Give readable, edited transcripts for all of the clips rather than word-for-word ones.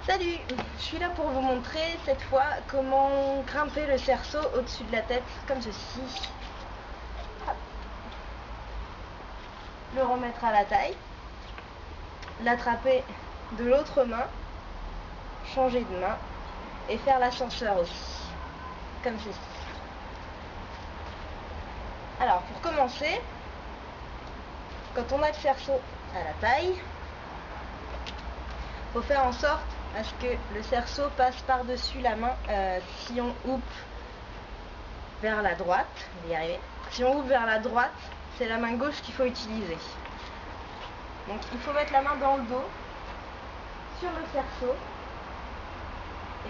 Salut, je suis là pour vous montrer cette fois comment grimper le cerceau au-dessus de la tête, comme ceci. Hop. Le remettre à la taille, l'attraper de l'autre main, changer de main et faire l'ascenseur aussi, comme ceci. Alors pour commencer, quand on a le cerceau à la taille, il faut faire en sorte à ce que le cerceau passe par-dessus la main. Si on houppe vers la droite, on va y arriver. Si on houppe vers la droite, c'est la main gauche qu'il faut utiliser. Donc il faut mettre la main dans le dos, sur le cerceau,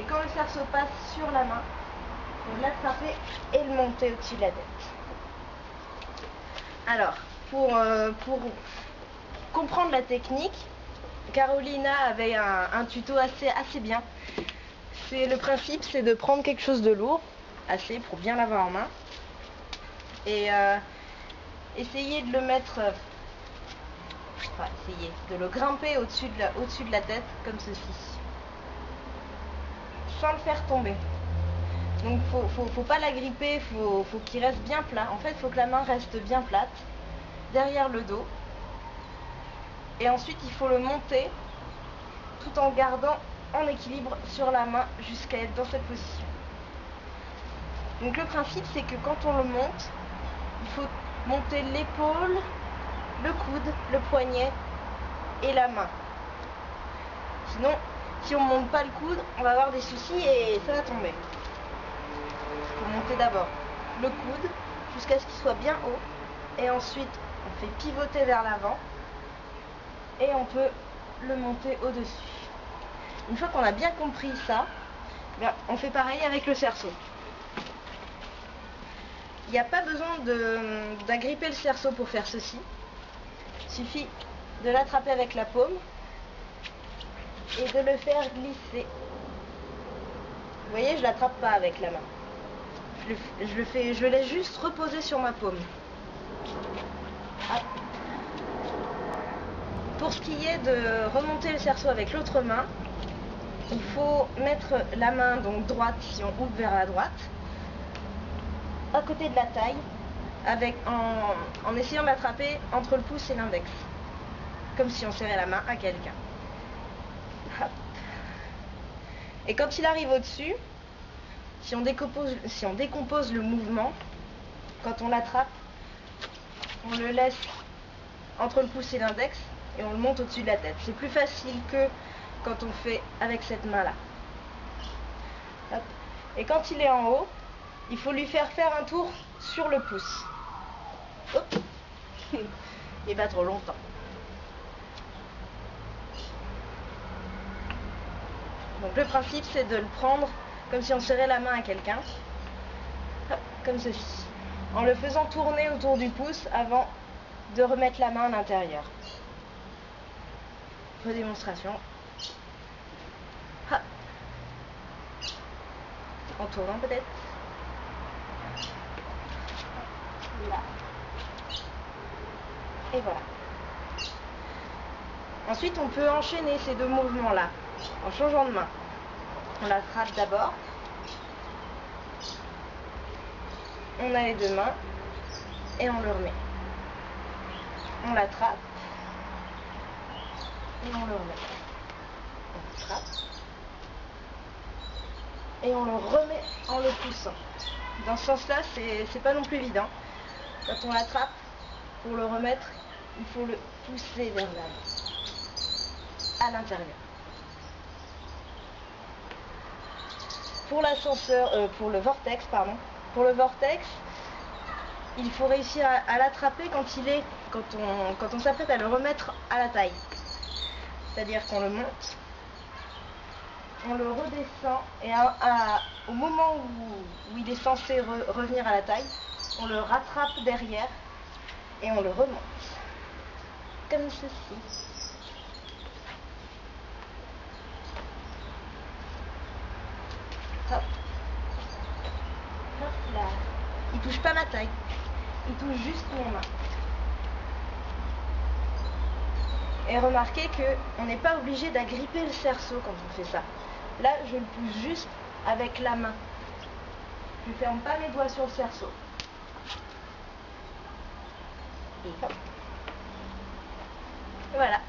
et quand le cerceau passe sur la main, il faut l'attraper et le monter au-dessus de la tête. Alors, pour comprendre la technique, Carolina avait un tuto assez bien. Le principe, c'est de prendre quelque chose de lourd, assez pour bien l'avoir en main, et essayer de le mettre, essayer de le grimper au-dessus de la tête, comme ceci, sans le faire tomber. Donc faut pas l'agripper, faut qu'il reste bien plat. En fait, il faut que la main reste bien plate, derrière le dos. Et ensuite, il faut le monter, tout en gardant en équilibre sur la main, jusqu'à être dans cette position. Donc le principe, c'est que quand on le monte, il faut monter l'épaule, le coude, le poignet et la main. Sinon, si on ne monte pas le coude, on va avoir des soucis et ça va tomber. Il faut monter d'abord le coude jusqu'à ce qu'il soit bien haut, et ensuite on fait pivoter vers l'avant et on peut le monter au-dessus. Une fois qu'on a bien compris ça, on fait pareil avec le cerceau. Il n'y a pas besoin d'agripper le cerceau pour faire ceci. Il suffit de l'attraper avec la paume et de le faire glisser. Vous voyez, je ne l'attrape pas avec la main. Je le laisse juste reposer sur ma paume. Hop. Pour ce qui est de remonter le cerceau avec l'autre main, il faut mettre la main donc droite, si on ouvre vers la droite, à côté de la taille, en essayant d'attraper entre le pouce et l'index, comme si on serrait la main à quelqu'un. Et quand il arrive au-dessus, si on décompose le mouvement, quand on l'attrape, on le laisse entre le pouce et l'index et on le monte au-dessus de la tête. C'est plus facile que quand on fait avec cette main-là. Et quand il est en haut, il faut lui faire un tour sur le pouce. Hop. Et pas trop longtemps. Donc le principe, c'est de le prendre comme si on serrait la main à quelqu'un, comme ceci, en le faisant tourner autour du pouce avant de remettre la main à l'intérieur. Redémonstration. En tournant peut-être. Là. Et voilà. Ensuite, on peut enchaîner ces deux mouvements-là en changeant de main. On l'attrape d'abord. On a les deux mains et on le remet. On l'attrape et on le remet. On l'attrape et on le remet en le poussant. Dans ce sens-là, c'est pas non plus évident. Quand on l'attrape, pour le remettre, il faut le pousser vers l'avant, à l'intérieur. Pour l'ascenseur, pour le vortex, il faut réussir à l'attraper quand on s'apprête à le remettre à la taille. C'est-à-dire qu'on le monte, on le redescend et au moment où il est censé revenir à la taille, on le rattrape derrière et on le remonte. Comme ceci. Hop. Hop là. Il touche pas ma taille. Il touche juste mes mains. Et remarquez qu'on n'est pas obligé d'agripper le cerceau quand on fait ça. Là, je le pousse juste avec la main. Je ne ferme pas mes doigts sur le cerceau. Et hop. Voilà.